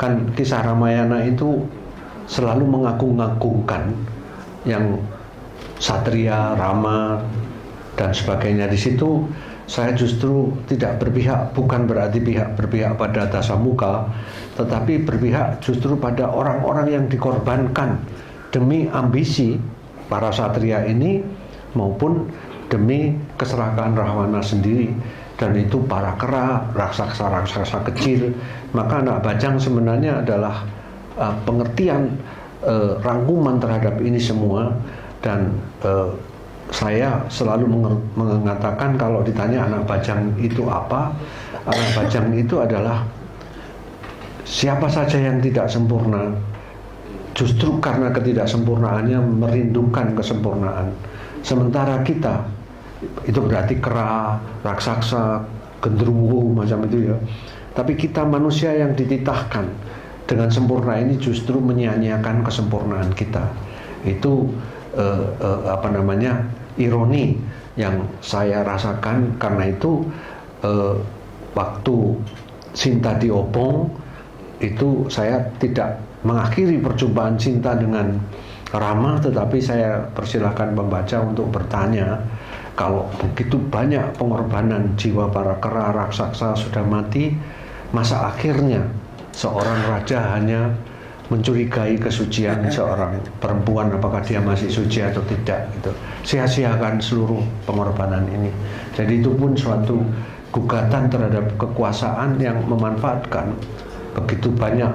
Kan kisah Ramayana itu selalu mengagung-agungkan yang Satria, Rama, dan sebagainya. Di situ saya justru tidak berpihak, bukan berarti berpihak pada Dasamuka, tetapi berpihak justru pada orang-orang yang dikorbankan demi ambisi para Satria ini maupun demi keserakahan Rahwana sendiri. Dan itu para kera, raksasa-raksasa kecil. Maka Anak Bajang sebenarnya adalah pengertian rangkuman terhadap ini semua. Dan saya selalu mengatakan kalau ditanya Anak Bajang itu apa, Anak Bajang itu adalah siapa saja yang tidak sempurna, justru karena ketidaksempurnaannya merindukan kesempurnaan. Sementara kita itu berarti kera, raksasa, genderuwo macam itu ya. Tapi kita manusia yang dititahkan dengan sempurna ini justru menyia-nyiakan kesempurnaan kita. Itu ironi yang saya rasakan. Karena itu waktu Sinta diobong itu saya tidak mengakhiri perjumpaan Sinta dengan Rama, tetapi saya persilahkan pembaca untuk bertanya, kalau begitu banyak pengorbanan jiwa para kera raksasa sudah mati, masa akhirnya seorang raja hanya mencurigai kesucian seorang perempuan, apakah dia masih suci atau tidak gitu. Sia-siakan seluruh pengorbanan ini. Jadi itu pun suatu gugatan terhadap kekuasaan yang memanfaatkan begitu banyak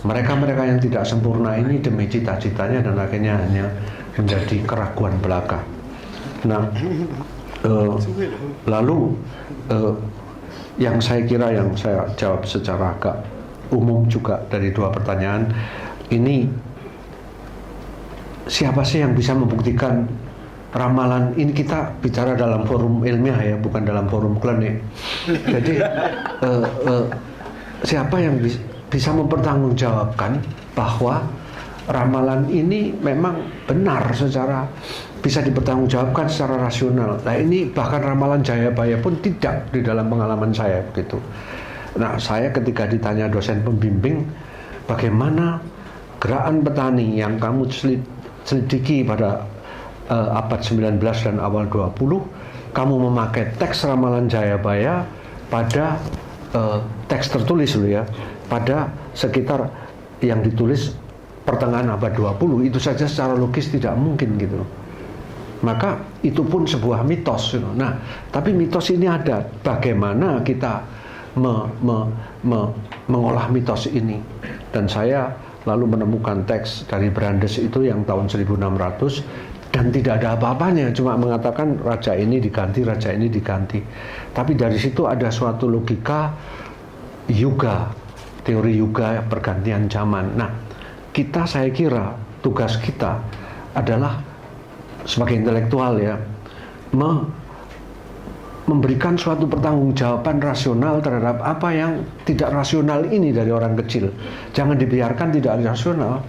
mereka-mereka yang tidak sempurna ini demi cita-citanya, dan akhirnya hanya menjadi keraguan belaka. Nah, lalu yang saya kira yang saya jawab secara agak umum juga dari dua pertanyaan ini, siapa sih yang bisa membuktikan ramalan ini? Kita bicara dalam forum ilmiah ya, bukan dalam forum klinik. Jadi siapa yang bisa mempertanggungjawabkan bahwa ramalan ini memang benar, secara bisa dipertanggungjawabkan secara rasional. Nah ini bahkan ramalan Jayabaya pun tidak di dalam pengalaman saya begitu. Nah saya ketika ditanya dosen pembimbing, bagaimana gerakan petani yang kamu selidiki pada abad 19 dan awal 20, kamu memakai teks ramalan Jayabaya pada teks tertulis dulu ya, pada sekitar yang ditulis pertengahan abad 20, itu saja secara logis tidak mungkin gitu. Maka itu pun sebuah mitos. Nah, tapi mitos ini ada. Bagaimana kita mengolah mitos ini? Dan saya lalu menemukan teks dari Brandes itu yang tahun 1600, dan tidak ada apa-apanya, cuma mengatakan raja ini diganti, raja ini diganti. Tapi dari situ ada suatu logika yuga, teori yuga, pergantian zaman. Nah, saya kira tugas kita adalah sebagai intelektual ya, memberikan suatu pertanggungjawaban rasional terhadap apa yang tidak rasional ini dari orang kecil. Jangan dibiarkan tidak rasional.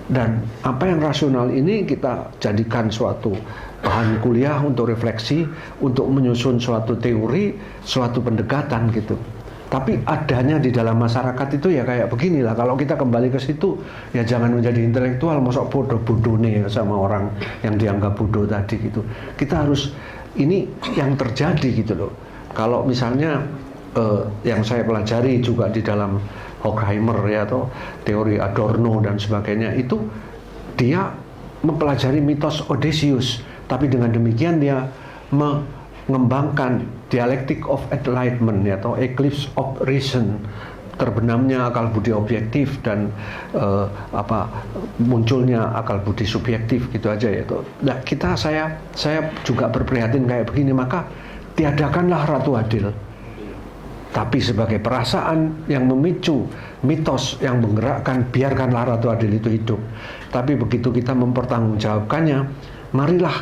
Dan apa yang rasional ini kita jadikan suatu bahan kuliah untuk refleksi, untuk menyusun suatu teori, suatu pendekatan gitu. Tapi adanya di dalam masyarakat itu ya kayak beginilah. Kalau kita kembali ke situ, ya jangan menjadi intelektual, mosok bodoh-bodoh nih sama orang yang dianggap bodoh tadi gitu. Kita harus, ini yang terjadi gitu loh. Kalau misalnya yang saya pelajari juga di dalam Horkheimer ya, atau teori Adorno dan sebagainya, itu dia mempelajari mitos Odysseus, tapi dengan demikian dia mengembangkan dialectic of enlightenment ya, atau eclipse of reason, terbenamnya akal budi objektif dan munculnya akal budi subjektif gitu aja ya. Nah, saya juga berprihatin kayak begini, maka tiadakanlah Ratu Adil. Tapi sebagai perasaan yang memicu mitos yang menggerakkan, biarkanlah Ratu Adil itu hidup. Tapi begitu kita mempertanggungjawabkannya, marilah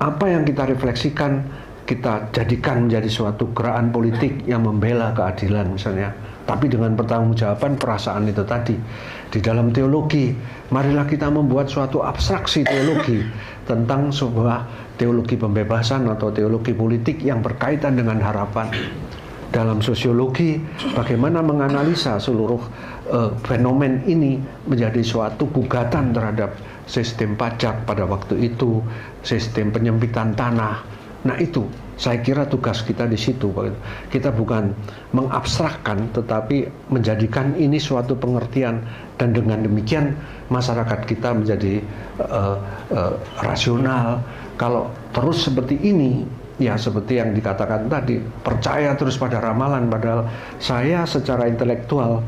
apa yang kita refleksikan kita jadikan menjadi suatu gerakan politik yang membela keadilan misalnya. Tapi dengan pertanggungjawaban perasaan itu tadi. Di dalam teologi, marilah kita membuat suatu abstraksi teologi tentang sebuah teologi pembebasan atau teologi politik yang berkaitan dengan harapan. dalam sosiologi bagaimana menganalisa seluruh fenomen ini menjadi suatu gugatan terhadap sistem pajak pada waktu itu, sistem penyempitan tanah. Nah itu saya kira tugas kita di situ. Kita bukan mengabstrakkan tetapi menjadikan ini suatu pengertian, dan dengan demikian masyarakat kita menjadi rasional. Kalau terus seperti ini, ya seperti yang dikatakan tadi, percaya terus pada ramalan, padahal saya secara intelektual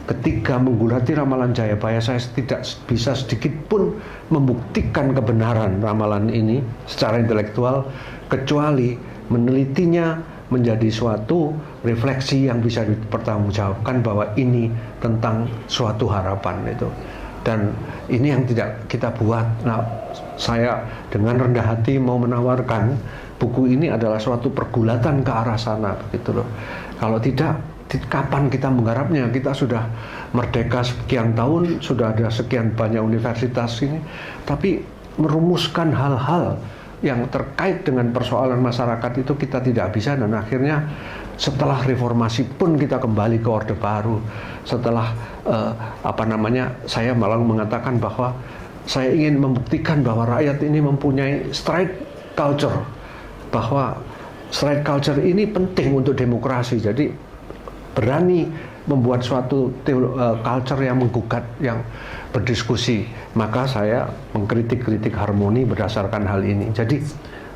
ketika menggulati ramalan Jayabaya saya tidak bisa sedikit pun membuktikan kebenaran ramalan ini secara intelektual, kecuali menelitinya menjadi suatu refleksi yang bisa dipertanggungjawabkan bahwa ini tentang suatu harapan itu. Dan ini yang tidak kita buat. Nah, saya dengan rendah hati mau menawarkan buku ini adalah suatu pergulatan ke arah sana, begitu loh. Kalau tidak, kapan kita menggarapnya? Kita sudah merdeka sekian tahun, sudah ada sekian banyak universitas ini, tapi merumuskan hal-hal yang terkait dengan persoalan masyarakat itu kita tidak bisa. Dan akhirnya setelah reformasi pun kita kembali ke Orde Baru. Setelah saya malah mengatakan bahwa saya ingin membuktikan bahwa rakyat ini mempunyai strike culture, bahwa strike culture ini penting untuk demokrasi. Jadi berani membuat suatu culture yang menggugat, yang berdiskusi. Maka saya mengkritik harmoni berdasarkan hal ini. Jadi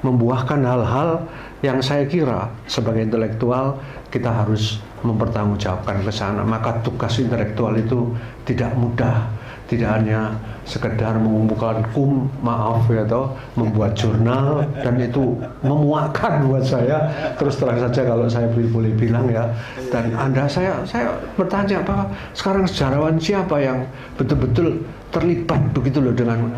membuahkan hal-hal yang saya kira sebagai intelektual kita harus mempertanggungjawabkan ke sana. Maka tugas intelektual itu tidak mudah, tidak hanya sekedar mengumpulkan maaf ya toh, membuat jurnal, dan itu memuakkan buat saya. Terus terang saja kalau saya boleh bilang ya, dan saya bertanya bahwa sekarang sejarawan siapa yang betul-betul terlibat begitu loh dengan,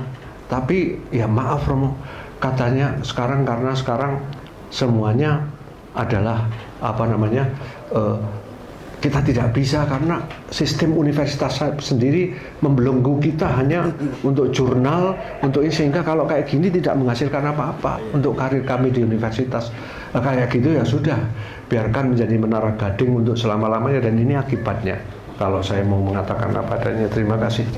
tapi ya maaf Romo, katanya karena sekarang semuanya adalah kita tidak bisa karena sistem universitas sendiri membelenggu kita hanya untuk jurnal, untuk ini, sehingga kalau kayak gini tidak menghasilkan apa-apa untuk karir kami di universitas. Kayak gitu ya sudah, biarkan menjadi menara gading untuk selama-lamanya, dan ini akibatnya kalau saya mau mengatakan apa adanya. Terima kasih.